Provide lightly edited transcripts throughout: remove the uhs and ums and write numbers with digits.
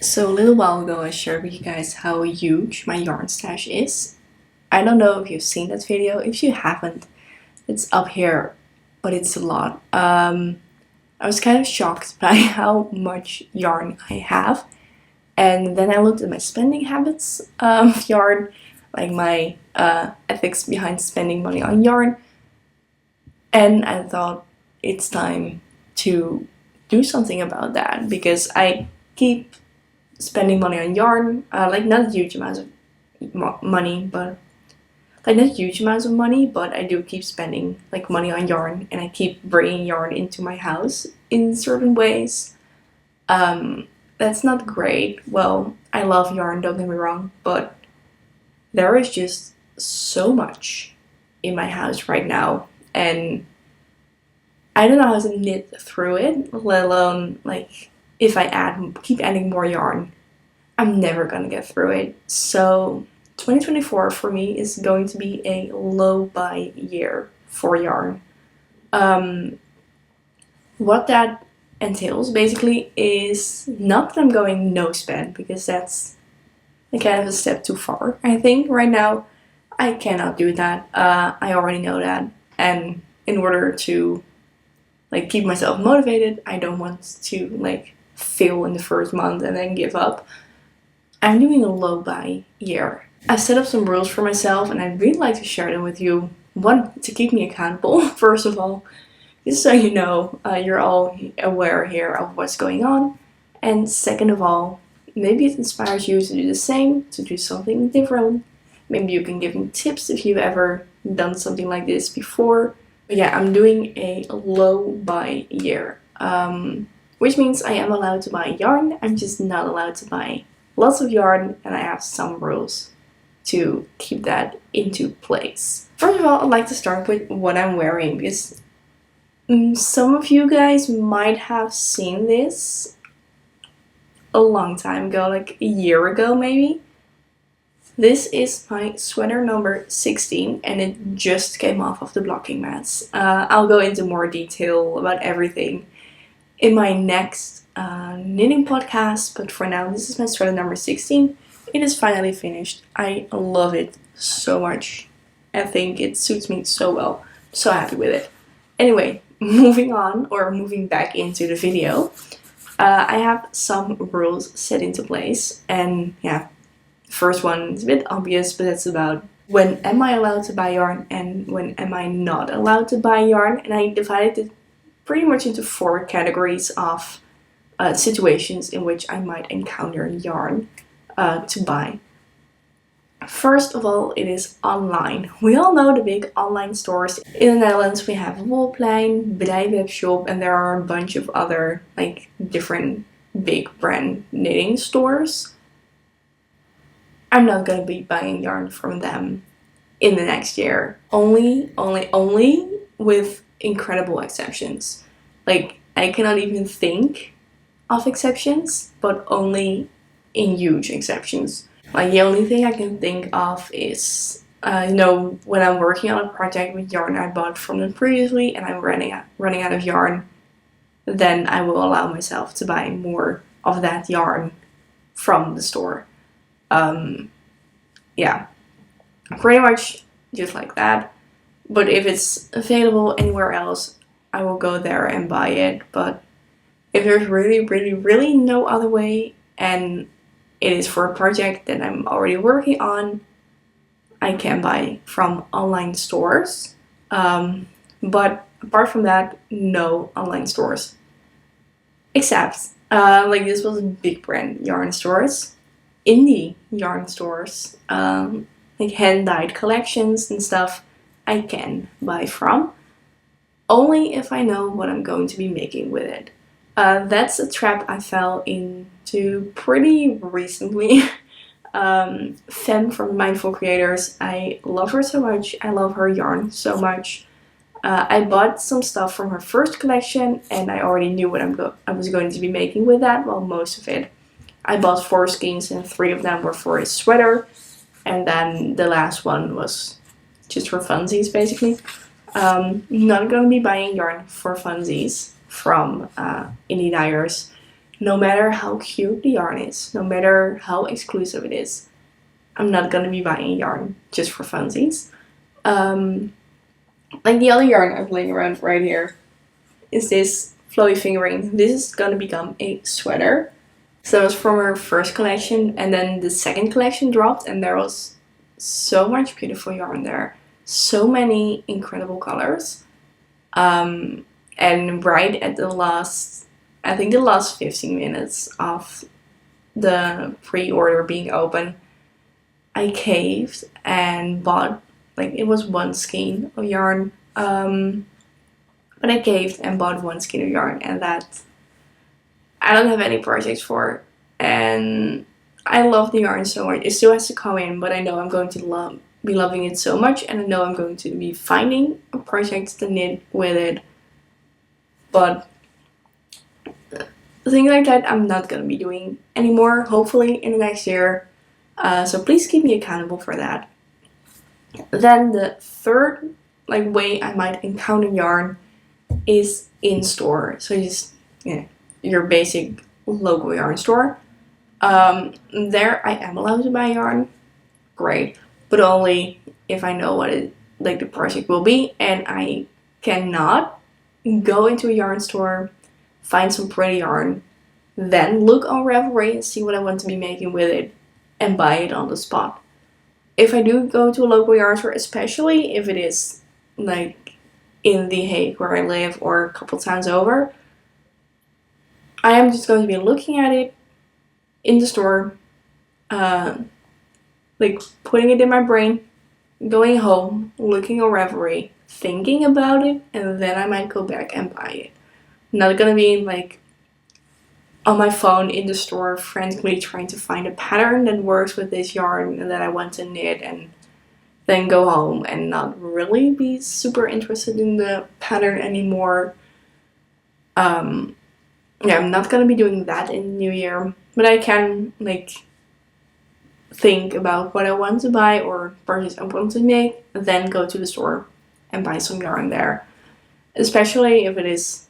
So a little while ago I shared with you guys how huge my yarn stash is. I don't know if you've seen that video. If you haven't, it's up here, but it's a lot. I was kind of shocked by how much yarn I have. And then I looked at my spending habits of yarn, like my ethics behind spending money on yarn. And I thought it's time to do something about that because I keep spending money on yarn, like not huge amounts of money, but like not huge amounts of money, but I do keep spending like money on yarn, and I keep bringing yarn into my house in certain ways. That's not great. Well, I love yarn, don't get me wrong, but there is just so much in my house right now, and I don't know how to knit through it, let alone like if I keep adding more yarn, I'm never gonna get through it. So 2024 for me is going to be a low buy year for yarn. What that entails basically is not that I'm going no spend, because that's kind of a step too far. I think right now I cannot do that. I already know that, and in order to like keep myself motivated, I don't want to like fail in the first month and then give up. I'm doing a low buy year. I've set up some rules for myself, and I'd really like to share them with you. One, to keep me accountable, first of all, just so you know, you're all aware here of what's going on. And second of all, maybe it inspires you to do the same, to do something different. Maybe you can give me tips if you've ever done something like this before. But yeah, I'm doing a low buy year, which means I am allowed to buy yarn. I'm just not allowed to buy lots of yarn, and I have some rules to keep that into place. First of all, I'd like to start with what I'm wearing, because some of you guys might have seen this a long time ago, like a year ago maybe. This is my sweater number 16, and it just came off of the blocking mats. I'll go into more detail about everything in my next knitting podcast, but for now this is my sweater number 16. It is finally finished. I love it so much. I think it suits me so well. I'm so happy with it. Anyway, moving on, or moving back into the video, I have some rules set into place, and yeah, the first one is a bit obvious, but it's about when am I allowed to buy yarn and when am I not allowed to buy yarn, and I divided it pretty much into 4 categories of situations in which I might encounter yarn to buy. First of all, it is online. We all know the big online stores. In the Netherlands we have Wolplein, Bedrijwebshop, and there are a bunch of other like different big brand knitting stores. I'm not gonna be buying yarn from them in the next year. Only with incredible exceptions. Like, I cannot even think of exceptions, but only in huge exceptions. Like, the only thing I can think of is, when I'm working on a project with yarn I bought from them previously and I'm running out of yarn, then I will allow myself to buy more of that yarn from the store. Yeah, pretty much just like that. But if it's available anywhere else, I will go there and buy it. But if there's really no other way, and it is for a project that I'm already working on, I can buy from online stores. But apart from that, no online stores. Except, like this was big brand yarn stores, indie yarn stores, like hand-dyed collections and stuff, I can buy from, only if I know what I'm going to be making with it. That's a trap I fell into pretty recently. Fem from Mindful Creators, I love her so much, I love her yarn so much. I bought some stuff from her first collection, and I already knew what I was going to be making with that, well, most of it. I bought 4 skeins, and 3 of them were for a sweater, and then the last one was just for funsies, basically. Not going to be buying yarn for funsies from indie dyers. no matter how cute the yarn is, no matter how exclusive it is, I'm not gonna be buying yarn just for funsies. Like the other yarn I'm playing around right here is this flowy fingering. This is gonna become a sweater. So it was from her first collection, and then the second collection dropped, and there was so much beautiful yarn there. So many incredible colors. And right at the last, I think the last 15 minutes of the pre-order being open, I caved and bought, like, it was one skein of yarn. But I caved and bought one skein of yarn, and that I don't have any projects for. And I love the yarn so much. It still has to come in, but I know I'm going to be loving it so much, and I know I'm going to be finding a project to knit with it. But things like that I'm not going to be doing anymore, hopefully in the next year. So please keep me accountable for that. Then the third way I might encounter yarn is in store. So just your basic local yarn store. There I am allowed to buy yarn, great, but only if I know what the project will be, and I cannot go into a yarn store, find some pretty yarn, then look on Ravelry and see what I want to be making with it, and buy it on the spot. If I do go to a local yarn store, especially if it is like in The Hague where I live or a couple towns over, I am just going to be looking at it in the store, putting it in my brain, going home, looking on Ravelry, thinking about it, and then I might go back and buy it. Not gonna be on my phone in the store frantically trying to find a pattern that works with this yarn and that I want to knit, and then go home and not really be super interested in the pattern anymore. I'm not gonna be doing that in the new year, but I can think about what I want to buy or purchase I want to make, then go to the store and buy some yarn there. Especially if it is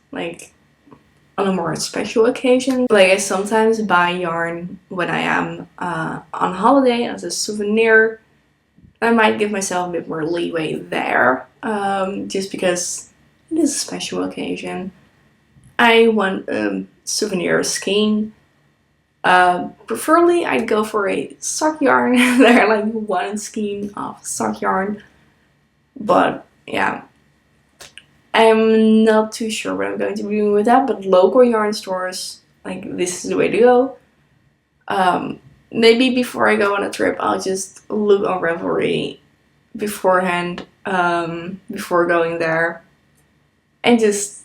on a more special occasion. I sometimes buy yarn when I am on holiday as a souvenir. I might give myself a bit more leeway there, just because it is a special occasion. I want a souvenir skein. Preferably I'd go for a sock yarn. There are one skein of sock yarn. But yeah, I'm not too sure what I'm going to be doing with that, but local yarn stores, this is the way to go. Maybe before I go on a trip, I'll just look on Ravelry beforehand, before going there, and just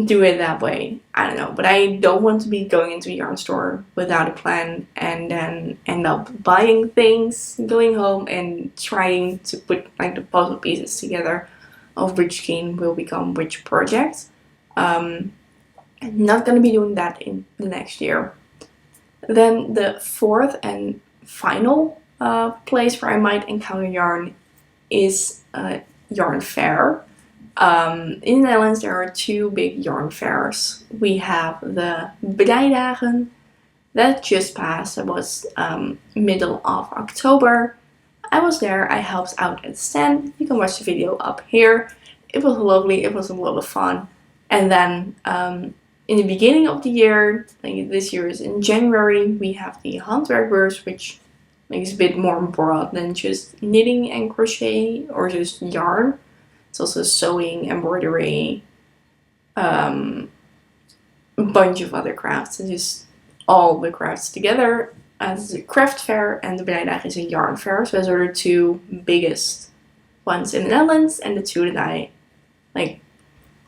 do it that way. I don't know, but I don't want to be going into a yarn store without a plan and then end up buying things, going home and trying to put the puzzle pieces together of which skein will become which project. I'm not gonna be doing that in the next year. Then the fourth and final place where I might encounter yarn is a yarn fair. In the Netherlands there are two big yarn fairs. We have the Bedijdagen that just passed. It was middle of October. I was there, I helped out at the stand. You can watch the video up here. It was lovely, it was a lot of fun. And then in the beginning of the year, this year is in January, we have the Handwerkbeurs, which is a bit more broad than just knitting and crochet or just yarn. It's also sewing, embroidery, a bunch of other crafts, and just all the crafts together. As a craft fair, and the Bedijdagen is a yarn fair. So those are the two biggest ones in the Netherlands, and the two that I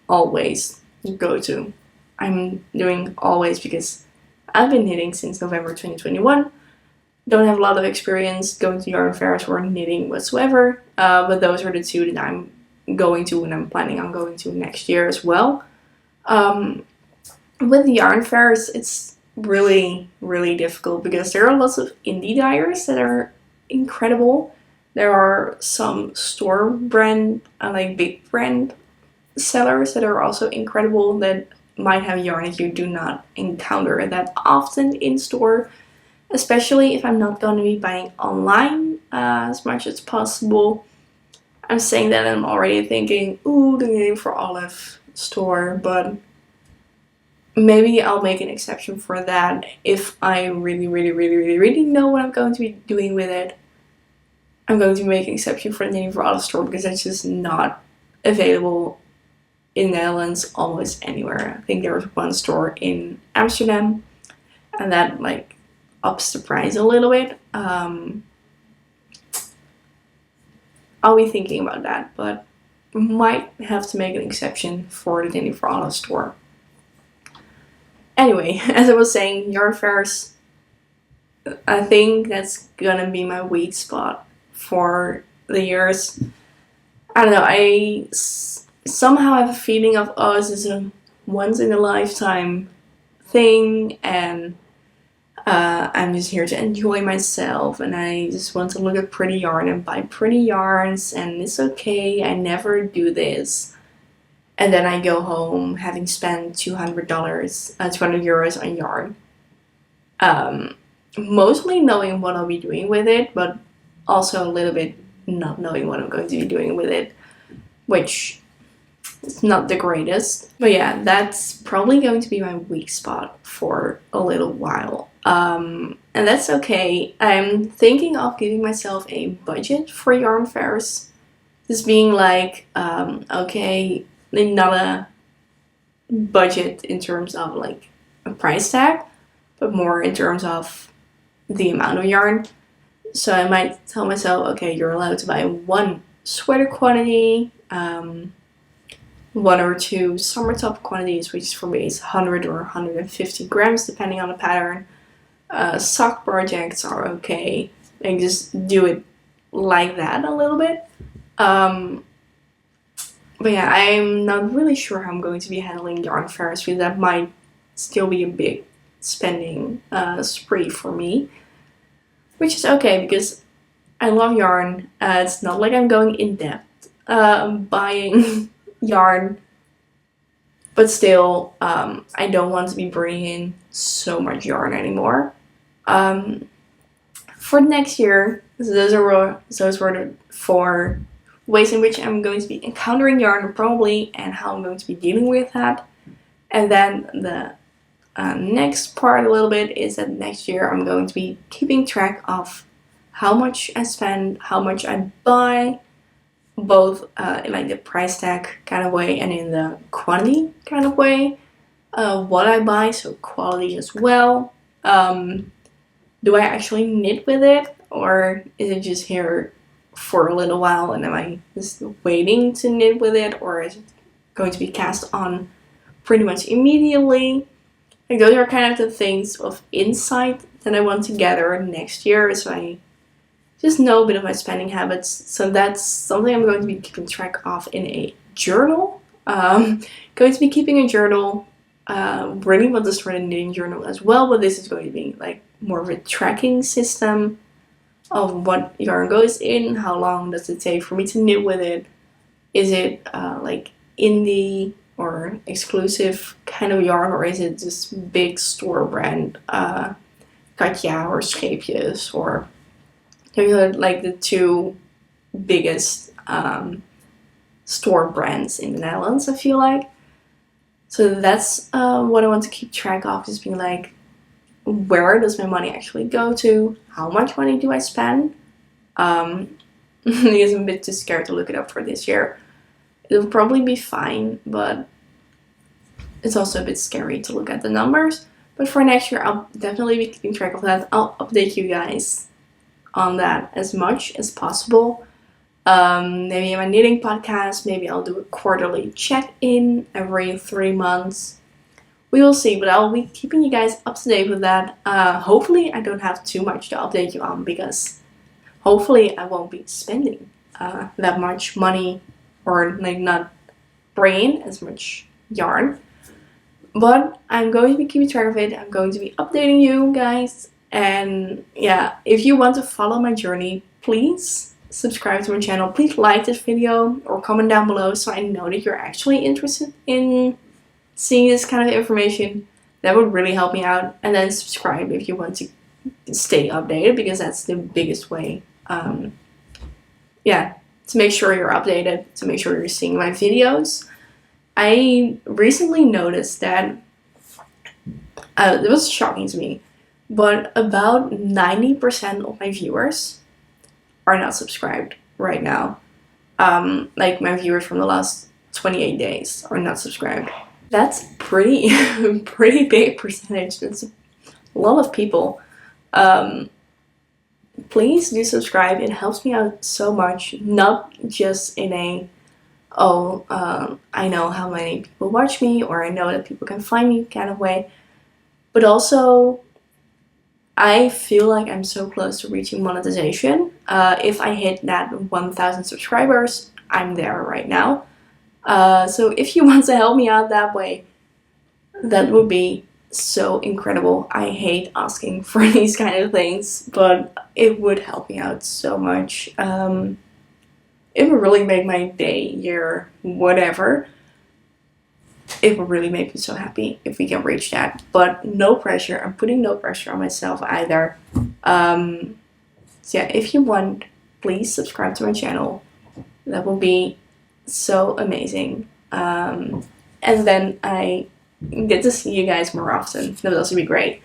always go to. I'm doing always because I've been knitting since November 2021. Don't have a lot of experience going to yarn fairs or knitting whatsoever, but those are the two that I'm going to and I'm planning on going to next year as well. With the yarn fairs, it's really difficult because there are lots of indie dyers that are incredible. There are some store brand big brand sellers that are also incredible that might have yarn that you do not encounter that often in store, especially if I'm not going to be buying online as much as possible. I'm saying that and I'm already thinking, ooh, the Knitting for Olive store, but maybe I'll make an exception for that if I really know what I'm going to be doing with it. I'm going to make an exception for the Knitting for Olive store because it's just not available in the Netherlands almost anywhere. I think there was one store in Amsterdam, and that like ups the price a little bit. I'll be thinking about that, but might have to make an exception for the Knitting for Olive store. Anyway, as I was saying, yarn fairs, I think that's gonna be my weak spot for the years. I don't know, I somehow have a feeling of, oh, this is a once in a lifetime thing, and I'm just here to enjoy myself, and I just want to look at pretty yarn and buy pretty yarns, and it's okay, I never do this. And then I go home having spent $200 euros on yarn. Mostly knowing what I'll be doing with it, but also a little bit not knowing what I'm going to be doing with it, which is not the greatest. But yeah, that's probably going to be my weak spot for a little while. And that's okay. I'm thinking of giving myself a budget for yarn fairs. Just being like, okay, not a budget in terms of like a price tag, but more in terms of the amount of yarn. So I might tell myself, okay, you're allowed to buy one sweater quantity, 1 or 2 summer top quantities, which for me is 100 or 150 grams depending on the pattern. Sock projects are okay, and just do it like that a little bit. But yeah, I'm not really sure how I'm going to be handling yarn fairs, because that might still be a big spending spree for me. Which is okay, because I love yarn. It's not like I'm going in depth buying yarn. But still, I don't want to be bringing in so much yarn anymore. For next year, those were the 4 ways in which I'm going to be encountering yarn probably, and how I'm going to be dealing with that. And then the next part a little bit is that next year I'm going to be keeping track of how much I spend, how much I buy, both in like the price tag kind of way and in the quantity kind of way. What I buy, so quality as well. Do I actually knit with it, or is it just here for a little while and am I just waiting to knit with it, or is it going to be cast on pretty much immediately? Like, those are kind of the things of insight that I want to gather next year, so I just know a bit of my spending habits. So that's something I'm going to be keeping track of in a journal. Going to be keeping a journal. Really want to start a knitting journal as well, but this is going to be like more of a tracking system of what yarn goes in, how long does it take for me to knit with it. Is it like indie or exclusive kind of yarn, or is it just big store brand Katja or Scheepjes, or like the 2 biggest store brands in the Netherlands, I feel like. So that's what I want to keep track of, just being like, where does my money actually go to? How much money do I spend? Because I'm a bit too scared to look it up for this year. It'll probably be fine, but it's also a bit scary to look at the numbers. But for next year, I'll definitely be keeping track of that. I'll update you guys on that as much as possible. Maybe in my knitting podcast, maybe I'll do a quarterly check-in every 3 months. We will see, but I'll be keeping you guys up to date with that. Hopefully I don't have too much to update you on, because hopefully I won't be spending that much money, or like not bringing as much yarn. But I'm going to be keeping track of it. I'm going to be updating you guys. And yeah, if you want to follow my journey, please subscribe to my channel. Please like this video or comment down below so I know that you're actually interested in seeing this kind of information. That would really help me out. And then subscribe if you want to stay updated, because that's the biggest way. Yeah, to make sure you're updated, to make sure you're seeing my videos. I recently noticed that it was shocking to me, but about 90% of my viewers are not subscribed right now. Like my viewers from the last 28 days are not subscribed. That's pretty big percentage. That's a lot of people. Please do subscribe. It helps me out so much. Not just in a, I know how many people watch me, or I know that people can find me kind of way, but also I feel like I'm so close to reaching monetization. If I hit that 1,000 subscribers, I'm there right now. So if you want to help me out that way, that would be so incredible. I hate asking for these kind of things, but it would help me out so much. It would really make my day, year, whatever. It would really make me so happy if we can reach that. But no pressure. I'm putting no pressure on myself either. So yeah, if you want, please subscribe to my channel. That will be so amazing. And then I get to see you guys more often. That would also be great.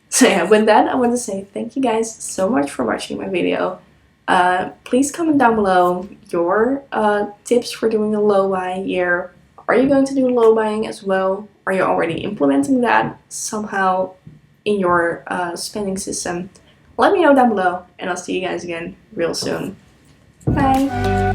So yeah, with that, I want to say thank you guys so much for watching my video. Please comment down below your tips for doing a low buy year. Are you going to do low buying as well? Are you already implementing that somehow in your spending system? Let me know down below, and I'll see you guys again real soon. Bye!